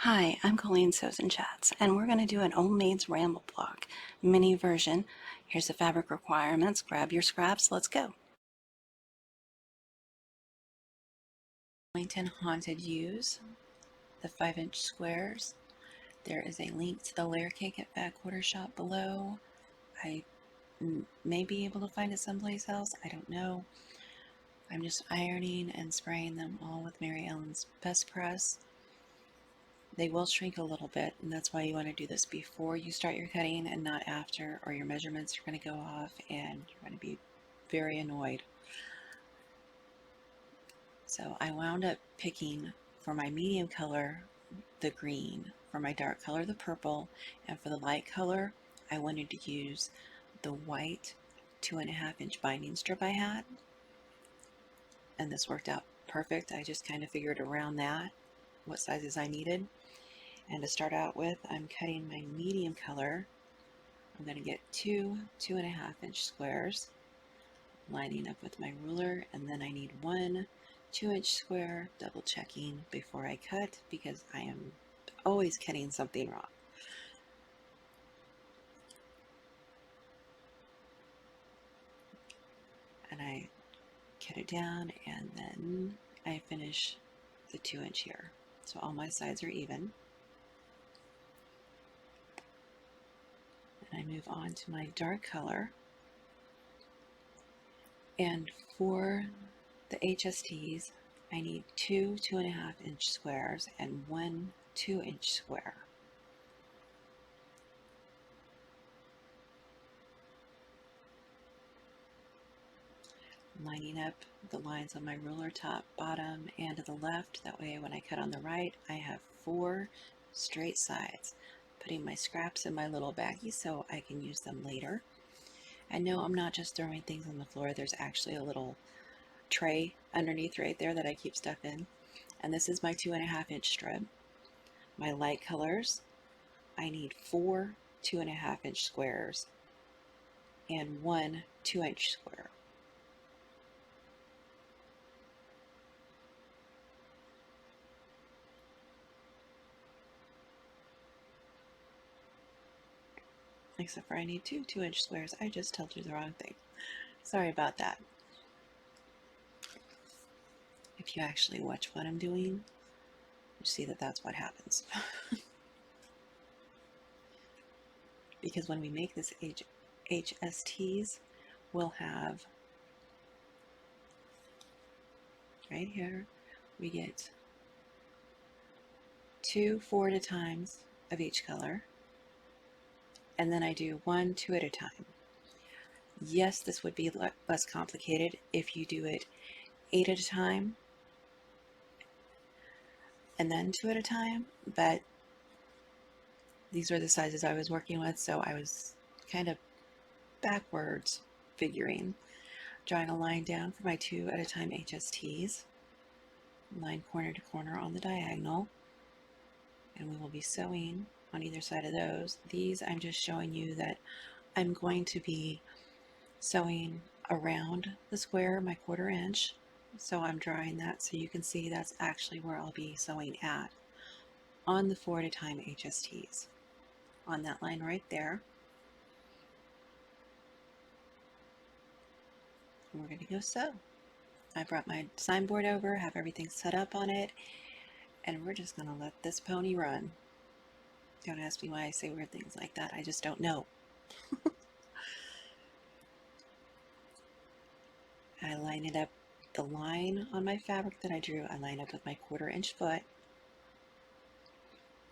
Hi, I'm Coleen Sews and Chats, and we're going to do an Old Maids Ramble block mini version. Here's the fabric requirements. Grab your scraps. Let's go. Wellington Haunted Use, the 5-inch squares. There is a link to the layer cake at Back Quarter Shop below. I may be able to find it someplace else. I don't know. I'm just ironing and spraying them all with Mary Ellen's Best Press. They will shrink a little bit, and that's why you want to do this before you start your cutting and not after, or your measurements are going to go off and you're going to be very annoyed. So I wound up picking for my medium color the green, for my dark color the purple, and for the light color I wanted to use the white 2.5-inch binding strip I had, and this worked out perfect. I just kind of figured around that what sizes I needed. And to start out with, I'm cutting my medium color. I'm going to get two 2.5-inch squares, lining up with my ruler, and then I need one 2-inch square, double checking before I cut because I am always cutting something wrong. And I cut it down, and then I finish the 2-inch here. So all my sides are even. And I move on to my dark color. And for the HSTs, I need two 2.5-inch squares and one 2-inch square. Lining up the lines on my ruler, top, bottom, and to the left. That way when I cut on the right, I have 4 straight sides. Putting my scraps in my little baggie so I can use them later. And no, I'm not just throwing things on the floor. There's actually a little tray underneath right there that I keep stuff in. And this is my 2.5-inch strip. My light colors, I need 4 2.5-inch squares and one 2-inch square. Except for I need two 2-inch squares. I just told you the wrong thing. Sorry about that. If you actually watch what I'm doing, you see that that's what happens. Because when we make this HSTs, we'll have, right here, we get 2 4 at a times of each color. And then I do 1 2 at a time. Yes, this would be less complicated if you do it 8 at a time and then 2 at a time, but these were the sizes I was working with, so I was kind of backwards figuring. Drawing a line down for my 2 at a time HSTs, line corner to corner on the diagonal, and we will be sewing on either side of those. These I'm just showing you that I'm going to be sewing around the square, my 1/4 inch. So I'm drawing that so you can see that's actually where I'll be sewing at on the 4 at a time HSTs. On that line right there. And we're going to go sew. I brought my design board over, have everything set up on it, and we're just going to let this pony run. Don't ask me why I say weird things like that. I just don't know. I line it up, the line on my fabric that I drew, I line up with my 1/4 inch foot.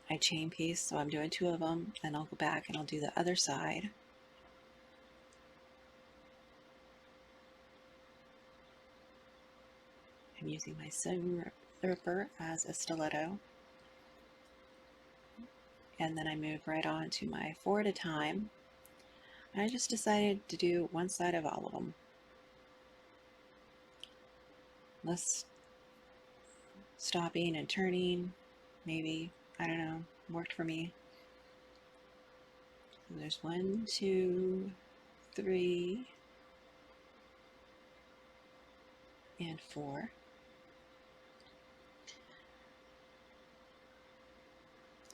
I chain piece, so I'm doing 2 of them, and I'll go back and I'll do the other side. I'm using my seam ripper as a stiletto. And then I move right on to my 4 at a time. And I just decided to do one side of all of them. Less stopping and turning, maybe, I don't know, worked for me. So there's 1 2 3 and 4.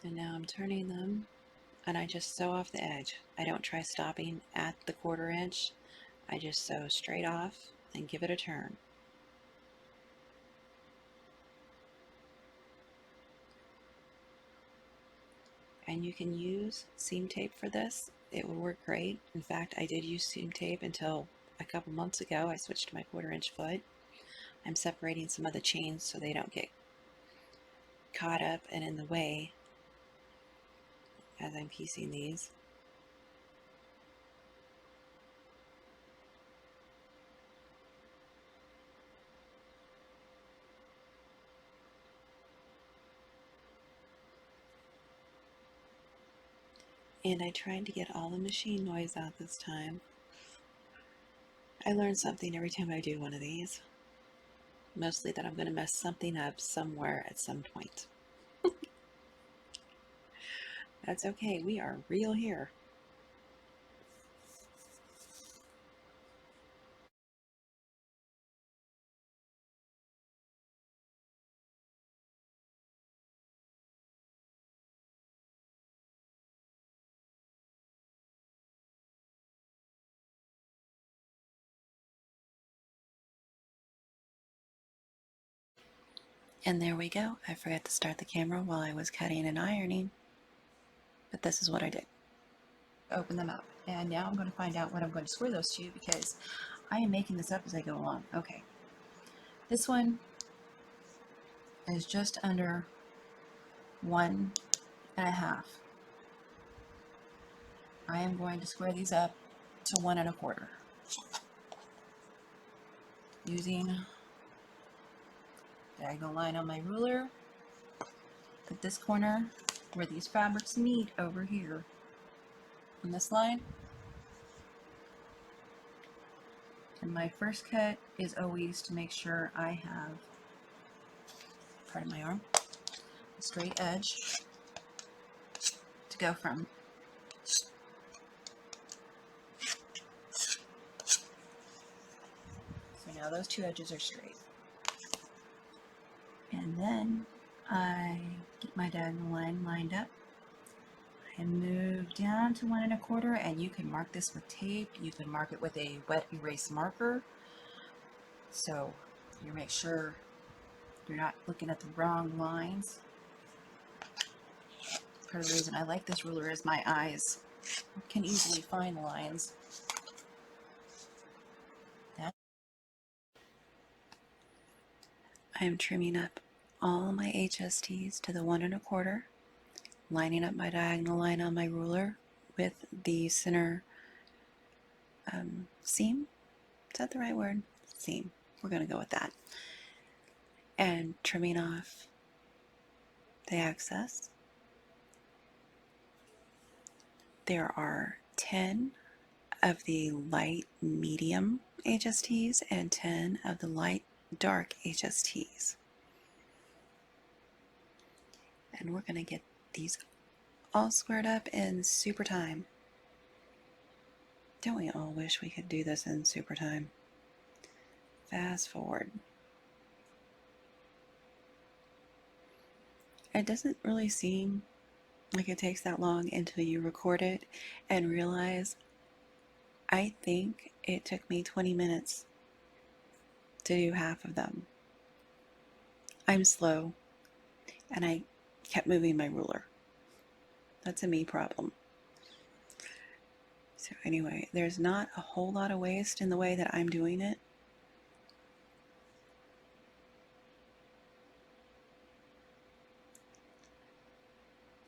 And now I'm turning them, and I just sew off the edge. I don't try stopping at the 1/4 inch. I just sew straight off and give it a turn. And you can use seam tape for this. It would work great. In fact, I did use seam tape until a couple months ago. I switched to my 1/4 inch foot. I'm separating some of the chains so they don't get caught up and in the way as I'm piecing these. And I tried to get all the machine noise out this time. I learn something every time I do one of these. Mostly that I'm going to mess something up somewhere at some point. That's okay, we are real here. And there we go. I forgot to start the camera while I was cutting and ironing. But this is what I did. Open them up. And now I'm going to find out what I'm going to square those to because I am making this up as I go along. Okay. This one is just under 1.5. I am going to square these up to 1.25 using diagonal line on my ruler. Put this corner where these fabrics meet over here on this line. And my first cut is always to make sure I have, pardon my arm, a straight edge to go from. So now those two edges are straight. And then I get my diagonal line lined up. I move down to 1.25, and you can mark this with tape. You can mark it with a wet erase marker. So you make sure you're not looking at the wrong lines. Part of the reason I like this ruler is my eyes can easily find lines. I am trimming up all my HSTs to the 1.25, lining up my diagonal line on my ruler with the center seam. Is that the right word? Seam. We're going to go with that. And trimming off the excess. There are 10 of the light medium HSTs and 10 of the light dark HSTs. And we're going to get these all squared up in super time. Don't we all wish we could do this in super time? Fast forward. It doesn't really seem like it takes that long until you record it and realize I think it took me 20 minutes to do half of them. I'm slow and I kept moving my ruler. That's a me problem. So anyway, there's not a whole lot of waste in the way that I'm doing it.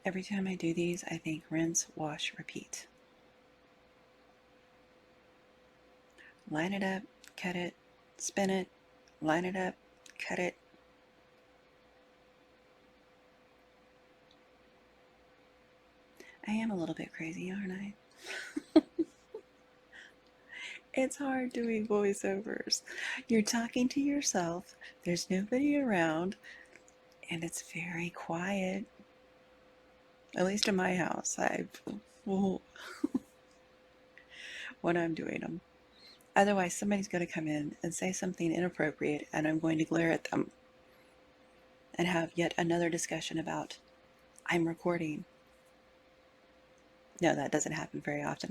Every time I do these, I think rinse, wash, repeat. Line it up, cut it, spin it, line it up, cut it. I am a little bit crazy, aren't I? It's hard doing voiceovers. You're talking to yourself, there's nobody around, and it's very quiet. At least in my house, when I'm doing them. Otherwise, somebody's going to come in and say something inappropriate, and I'm going to glare at them and have yet another discussion about I'm recording. No, that doesn't happen very often.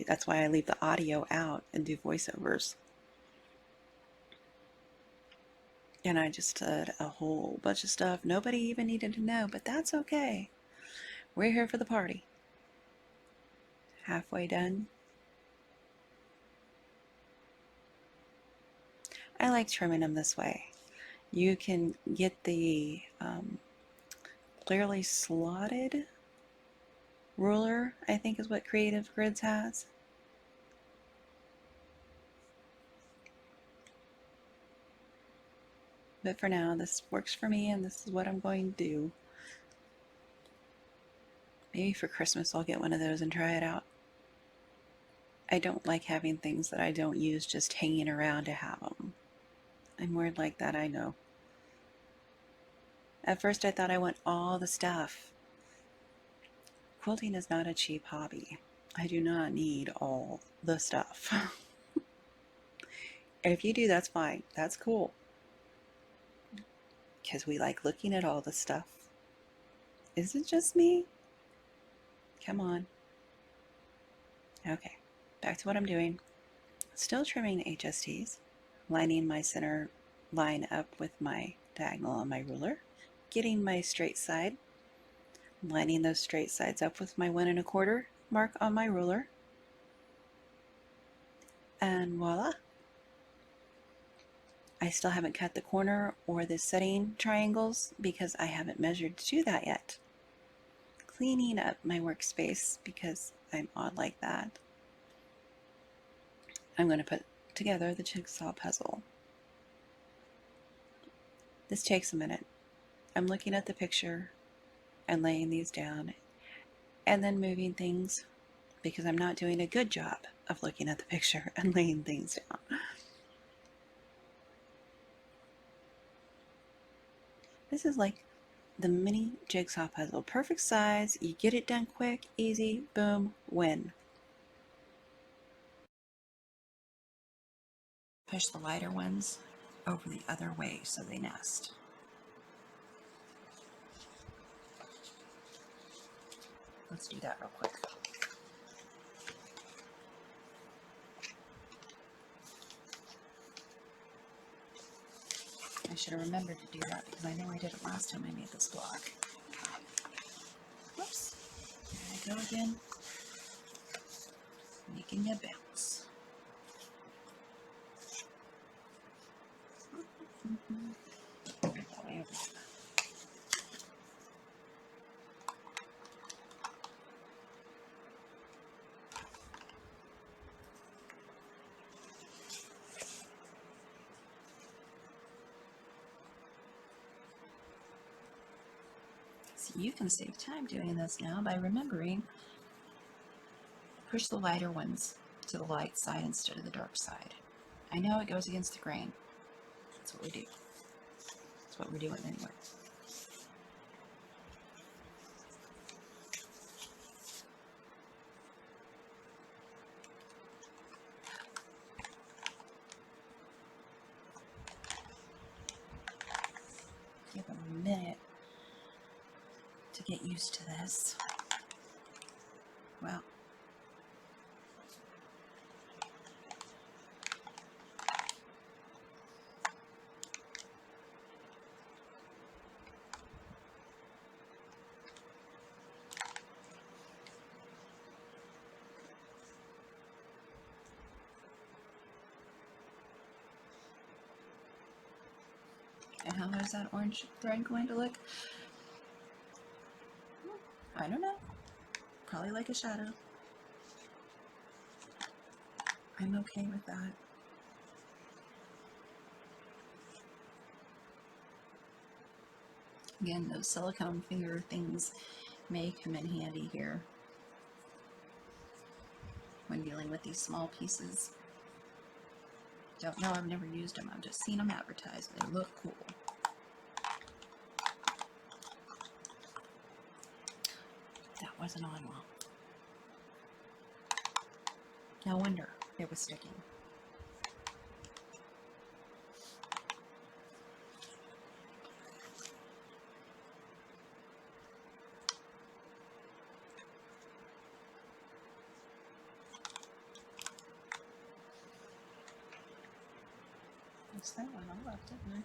That's why I leave the audio out and do voiceovers. And I just said a whole bunch of stuff nobody even needed to know, but that's okay. We're here for the party. Halfway done. I like trimming them this way. You can get the clearly slotted ruler, I think is what Creative Grids has. But for now, this works for me, and this is what I'm going to do. Maybe for Christmas I'll get one of those and try it out. I don't like having things that I don't use just hanging around to have them. I'm weird like that, I know. At first I thought I want all the stuff. Quilting is not a cheap hobby. I do not need all the stuff. If you do, that's fine. That's cool. Because we like looking at all the stuff. Is it just me? Come on. Okay, back to what I'm doing. Still trimming HSTs, lining my center line up with my diagonal on my ruler, getting my straight side, lining those straight sides up with my 1 1/4 mark on my ruler, and voila. I still haven't cut the corner or the setting triangles because I haven't measured to do that yet. Cleaning up my workspace because I'm odd like that. I'm going to put together the jigsaw puzzle. This takes a minute. I'm looking at the picture and laying these down and then moving things because I'm not doing a good job of looking at the picture and laying things down. This is like the mini jigsaw puzzle. Perfect size. You get it done quick, easy, boom, win. Push the lighter ones over the other way so they nest. Let's do that real quick. I should have remembered to do that because I know I did it last time I made this block. Whoops. There I go again. Making you bounce. So you can save time doing this now by remembering push the lighter ones to the light side instead of the dark side. I know it goes against the grain. That's what we do. That's what we're doing anyway. Give them a minute to get used to this. Well, and how is that orange thread going to look? I don't know. Probably like a shadow. I'm okay with that. Again, those silicone finger things may come in handy here when dealing with these small pieces. Don't know, I've never used them. I've just seen them advertised. They look cool. That wasn't on well. No wonder it was sticking. mixed that one all up, didn't I?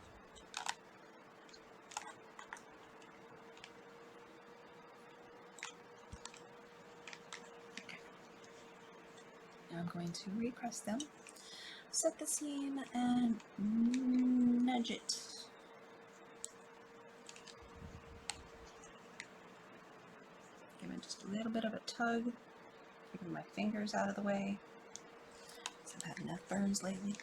Okay. Now I'm going to repress them, set the seam, and nudge it. Give it just a little bit of a tug, keeping my fingers out of the way. I've had enough burns lately.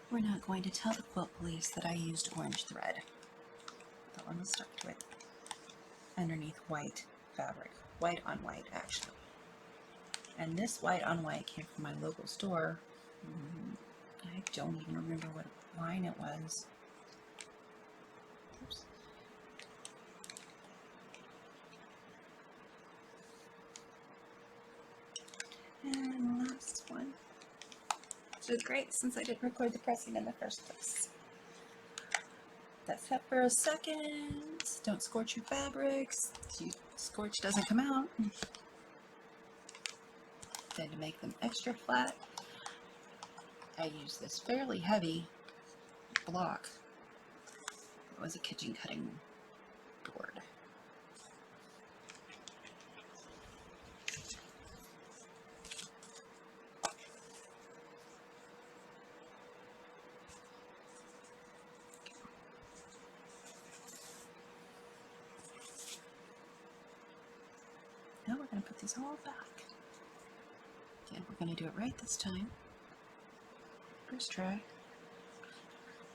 We're not going to tell the quilt police that I used orange thread. That one was stuck to it. Underneath white fabric. White on white, actually. And this white on white came from my local store. I don't even remember what line it was. Oops. And last one. Which is great since I didn't record the pressing in the first place. That's set for a second. Don't scorch your fabrics. Scorch doesn't come out. Then to make them extra flat, I use this fairly heavy block. It was a kitchen cutting board. Now we're going to put these all back. Again, we're going to do it right this time. First try.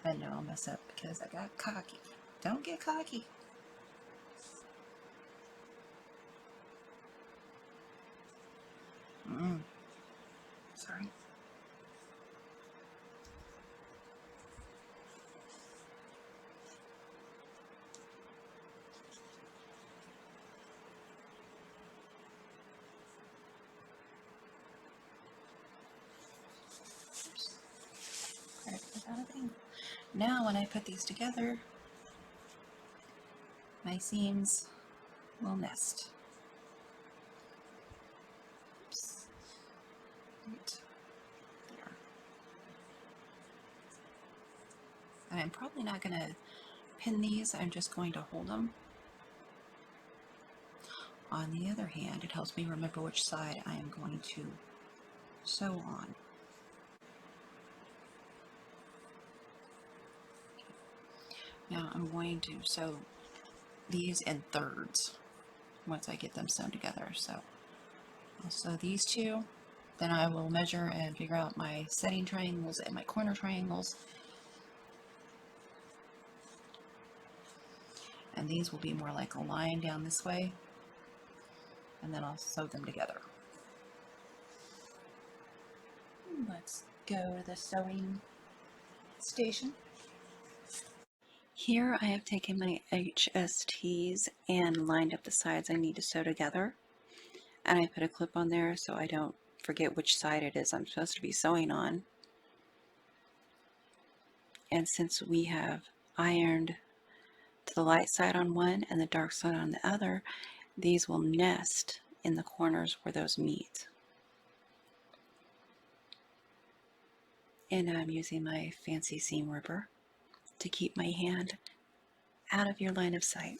I know I'll mess up because I got cocky. Don't get cocky. Sorry. Oops. Try to put that out of angle. Now when I put these together, my seams will nest. Oops. Right there. And I'm probably not going to pin these, I'm just going to hold them. On the other hand, it helps me remember which side I am going to sew on. Now I'm going to sew these in thirds once I get them sewn together. So I'll sew these two, then I will measure and figure out my setting triangles and my corner triangles. And these will be more like a line down this way, and then I'll sew them together. Let's go to the sewing station. Here I have taken my HSTs and lined up the sides I need to sew together. And I put a clip on there so I don't forget which side it is I'm supposed to be sewing on. And since we have ironed to the light side on one and the dark side on the other, these will nest in the corners where those meet. And I'm using my fancy seam ripper to keep my hand out of your line of sight.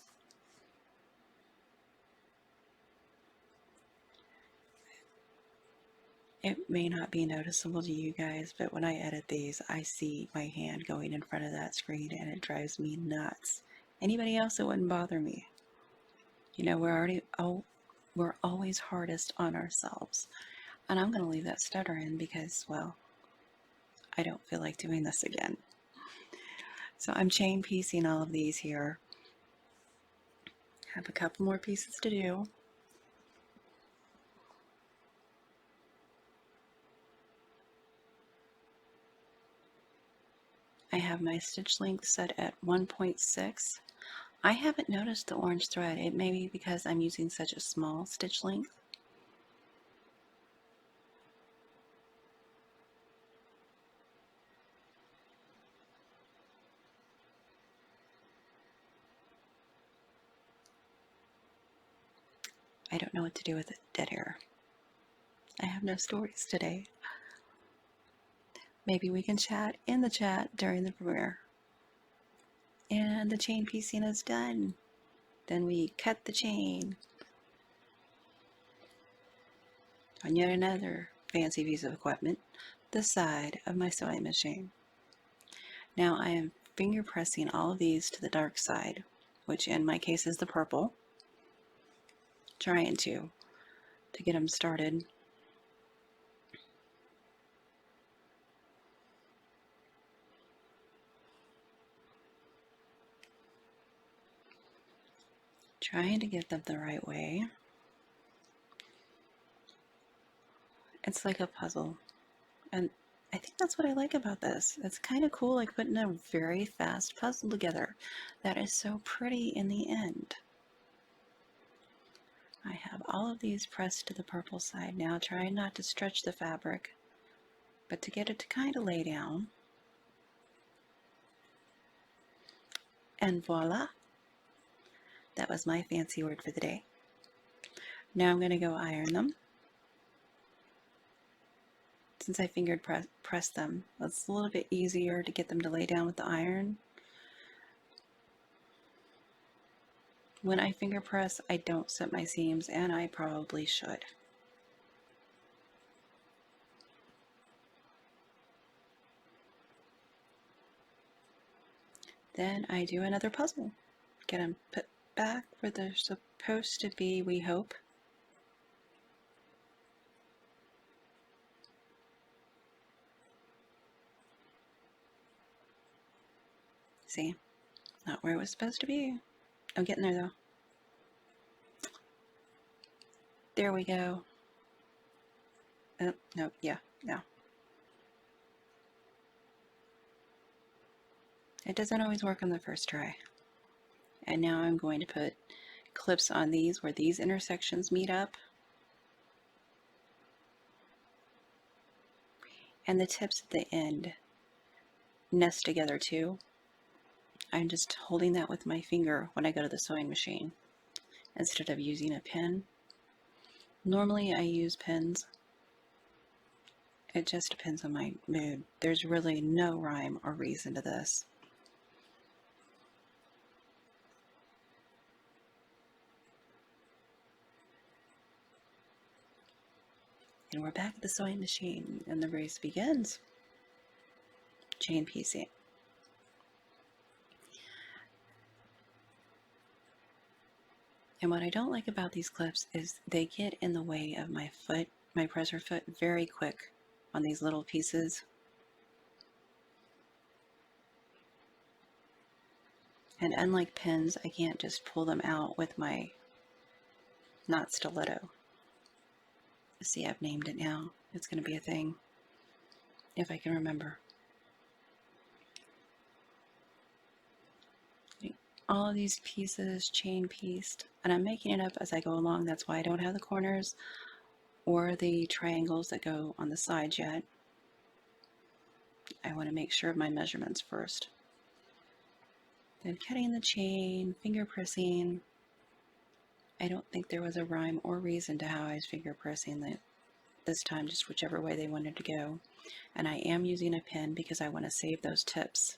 It may not be noticeable to you guys, but when I edit these, I see my hand going in front of that screen and it drives me nuts. Anybody else, it wouldn't bother me. You know, we're always hardest on ourselves. And I'm going to leave that stutter in because, well, I don't feel like doing this again. So I'm chain piecing all of these here. Have a couple more pieces to do. I have my stitch length set at 1.6 I haven't noticed the orange thread. It may be because I'm using such a small stitch length. I don't know what to do with dead hair. I have no stories today. Maybe we can chat in the chat during the premiere. And the chain piecing is done. Then we cut the chain on yet another fancy piece of equipment, the side of my sewing machine. Now I am finger pressing all of these to the dark side, which in my case is the purple, trying to get them started. Trying to get them the right way. It's like a puzzle, and I think that's what I like about this. It's kind of cool, like putting a very fast puzzle together that is so pretty in the end. I have all of these pressed to the purple side now, trying not to stretch the fabric, but to get it to kind of lay down. And voila! That was my fancy word for the day. Now I'm going to go iron them. Since I fingered press them, it's a little bit easier to get them to lay down with the iron. When I finger press, I don't set my seams, and I probably should. Then I do another puzzle. Get them put back where they're supposed to be, we hope. See, not where it was supposed to be. I'm getting there though. There we go. Oh, no, yeah, no. It doesn't always work on the first try. And now I'm going to put clips on these where these intersections meet up. And the tips at the end nest together too. I'm just holding that with my finger when I go to the sewing machine instead of using a pin. Normally I use pins. It just depends on my mood. There's really no rhyme or reason to this. And we're back at the sewing machine and the race begins. Chain piecing. And what I don't like about these clips is they get in the way of my foot, my presser foot, very quick on these little pieces. And unlike pins, I can't just pull them out with my not stiletto. See, I've named it now. It's going to be a thing if I can remember. All of these pieces chain pieced, and I'm making it up as I go along. That's why I don't have the corners or the triangles that go on the sides yet. I want to make sure of my measurements first. Then cutting the chain, finger pressing. I don't think there was a rhyme or reason to how I was finger pressing this time, just whichever way they wanted to go. And I am using a pin because I want to save those tips.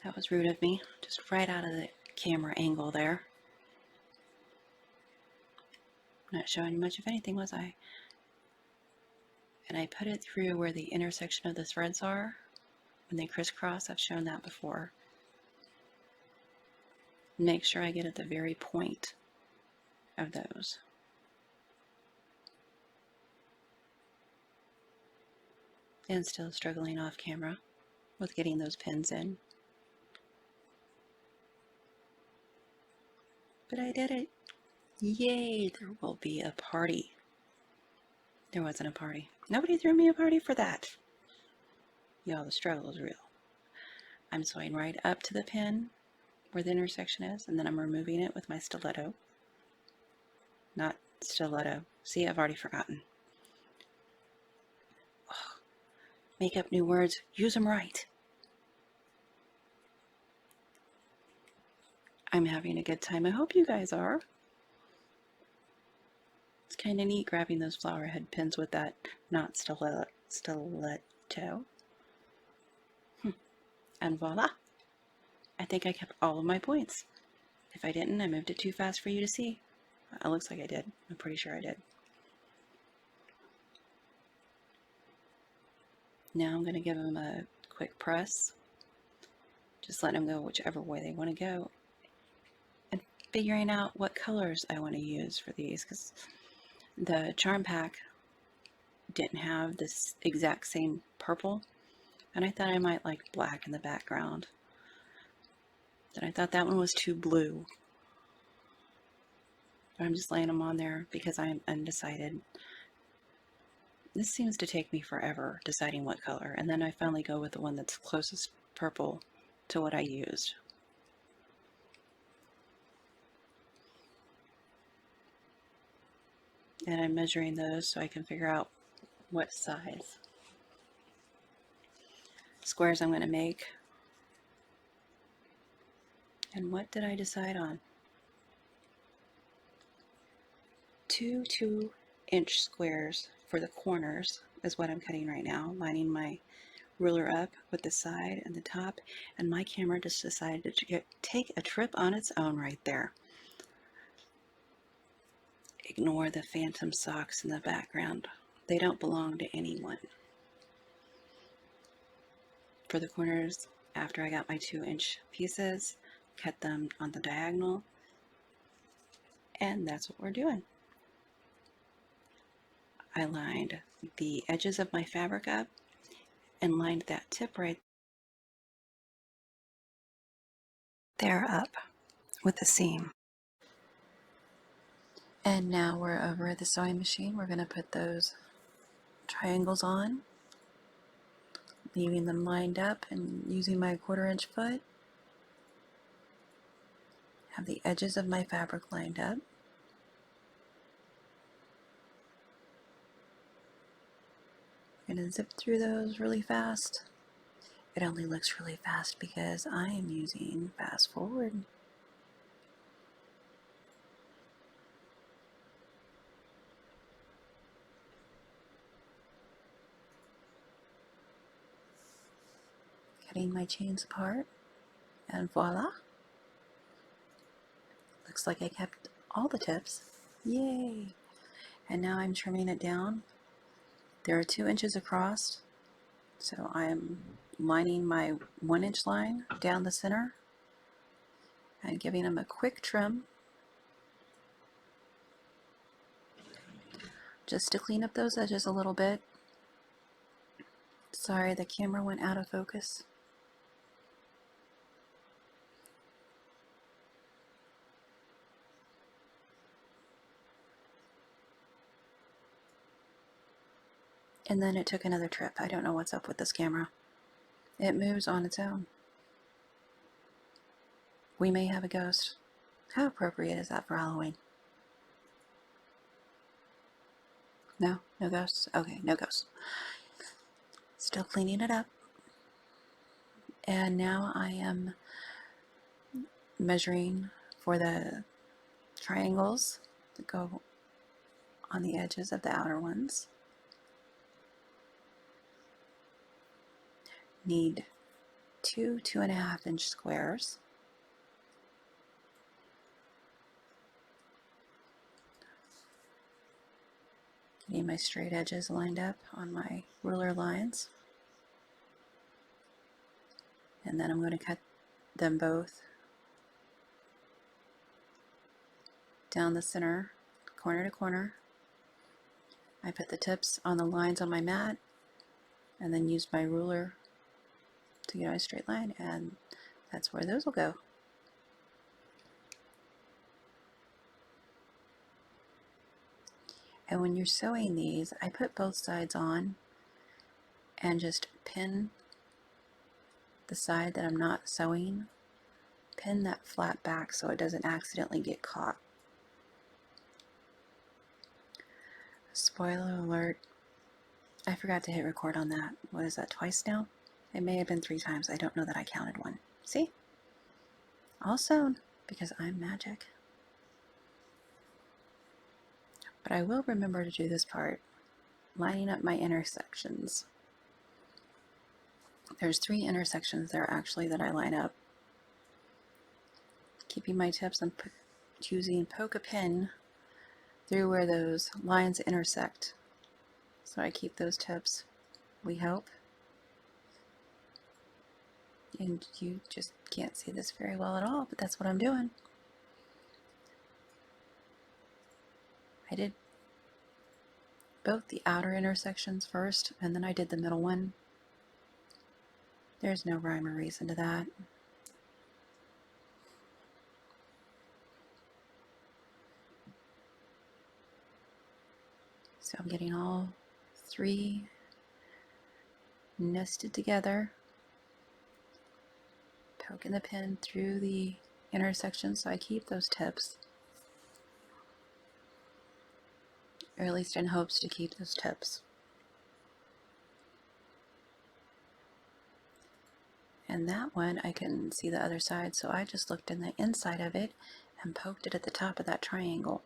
That was rude of me, just right out of the camera angle there. Not showing much of anything, was I? And I put it through where the intersection of the threads are. When they crisscross, I've shown that before. Make sure I get at the very point of those. And still struggling off camera with getting those pins in. But I did it. Yay, there will be a party. There wasn't a party. Nobody threw me a party for that. Y'all, the struggle is real. I'm sewing right up to the pin where the intersection is, and then I'm removing it with my stiletto. Not stiletto. See, I've already forgotten. Oh, make up new words. Use them right. I'm having a good time. I hope you guys are. It's kind of neat grabbing those flower head pins with that not stiletto. And voila! I think I kept all of my points. If I didn't, I moved it too fast for you to see. It looks like I did. I'm pretty sure I did. Now I'm going to give them a quick press. Just letting them go whichever way they want to go. And figuring out what colors I want to use for these, because the charm pack didn't have this exact same purple. And I thought I might like black in the background. Then I thought that one was too blue. But I'm just laying them on there because I'm undecided. This seems to take me forever deciding what color, and then I finally go with the one that's closest purple to what I used. And I'm measuring those so I can figure out what size squares I'm going to make. And what did I decide on? 2 2-inch squares for the corners is what I'm cutting right now, lining my ruler up with the side and the top, and my camera just decided to take a trip on its own right there. Ignore the phantom socks in the background. They don't belong to anyone. For the corners, after I got my 2-inch pieces, cut them on the diagonal, and that's what we're doing. I lined the edges of my fabric up and lined that tip right there up with the seam. And now we're over at the sewing machine. We're going to put those triangles on, leaving them lined up and using my 1/4-inch foot. Have the edges of my fabric lined up. I'm going to zip through those really fast. It only looks really fast because I am using fast forward. Cutting my chains apart, and voila! Looks like I kept all the tips. Yay! And now I'm trimming it down. There are 2 inches across, so I'm lining my 1-inch line down the center and giving them a quick trim just to clean up those edges a little bit. Sorry, the camera went out of focus. And then it took another trip. I don't know what's up with this camera. It moves on its own. We may have a ghost. How appropriate is that for Halloween? No? No ghosts? Okay, no ghosts. Still cleaning it up. And now I am measuring for the triangles that go on the edges of the outer ones. Need 2 2.5-inch squares. Getting my straight edges lined up on my ruler lines. And then I'm going to cut them both down the center, corner to corner. I put the tips on the lines on my mat and then used my ruler to get my straight line, and that's where those will go. And when you're sewing these, I put both sides on and just pin the side that I'm not sewing, pin that flat back so it doesn't accidentally get caught. Spoiler alert, I forgot to hit record on that. What is that, twice now? It may have been 3 times. I don't know that I counted one. See? All sewn because I'm magic. But I will remember to do this part, lining up my intersections. There's 3 intersections there actually that I line up. Keeping my tips, I'm choosing poke a pin through where those lines intersect. So I keep those tips, we hope. And you just can't see this very well at all, but that's what I'm doing. I did both the outer intersections first, and then I did the middle one. There's no rhyme or reason to that. So I'm getting all 3 nested together, poking the pin through the intersection so I keep those tips, or at least in hopes to keep those tips. And that one I couldn't see the other side, so I just looked in the inside of it and poked it at the top of that triangle.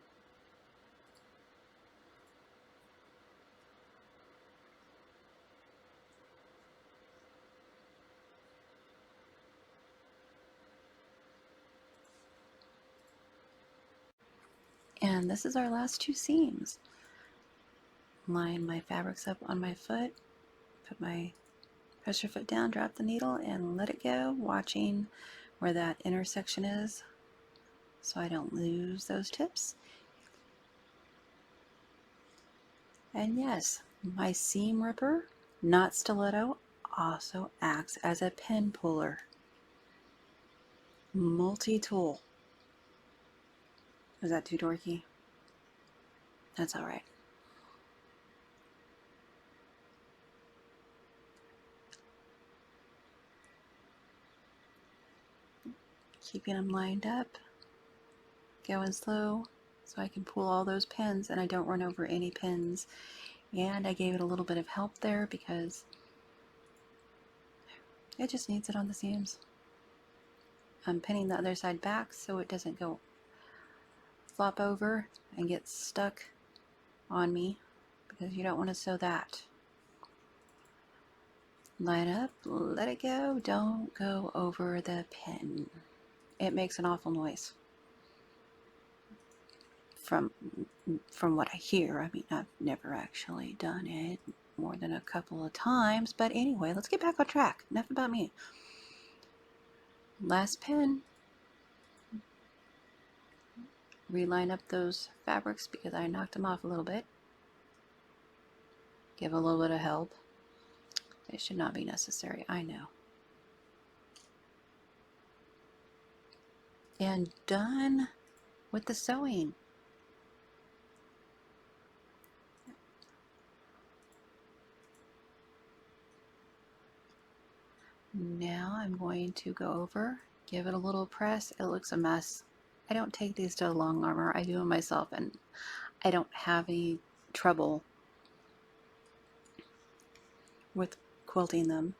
And this is our last 2 seams. Line my fabrics up on my foot, put my press your foot down, drop the needle, and let it go, watching where that intersection is so I don't lose those tips. And yes, my seam ripper, not stiletto, also acts as a pin puller. Multi-tool. Is that too dorky? That's all right. Keeping them lined up, going slow so I can pull all those pins and I don't run over any pins. And I gave it a little bit of help there because it just needs it on the seams. I'm pinning the other side back so it doesn't go flop over and get stuck on me, because you don't want to sew that. Line up, let it go, don't go over the pin. It makes an awful noise. From what I hear, I mean, I've never actually done it more than a couple of times, but anyway, let's get back on track. Enough about me. Last pin. Reline up those fabrics because I knocked them off a little bit. Give a little bit of help. It should not be necessary, I know. And done with the sewing. Now I'm going to go over, give it a little press. It looks a mess. I don't take these to a long armor. I do them myself, and I don't have any trouble with quilting them.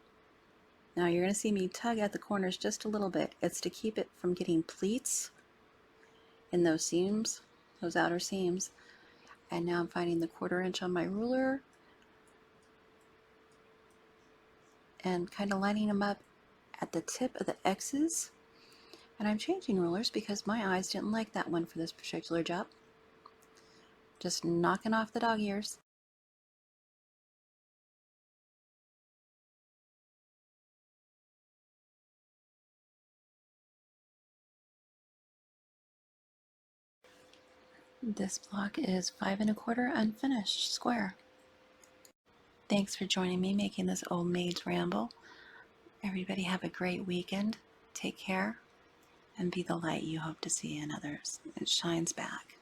Now you're going to see me tug at the corners just a little bit. It's to keep it from getting pleats in those seams, those outer seams. And now I'm finding the 1/4 inch on my ruler and kind of lining them up at the tip of the X's. And I'm changing rulers because my eyes didn't like that one for this particular job. Just knocking off the dog ears. This block is 5 1/4 unfinished square. Thanks for joining me making this Old Maids Ramble. Everybody have a great weekend. Take care and be the light you hope to see in others. It shines back.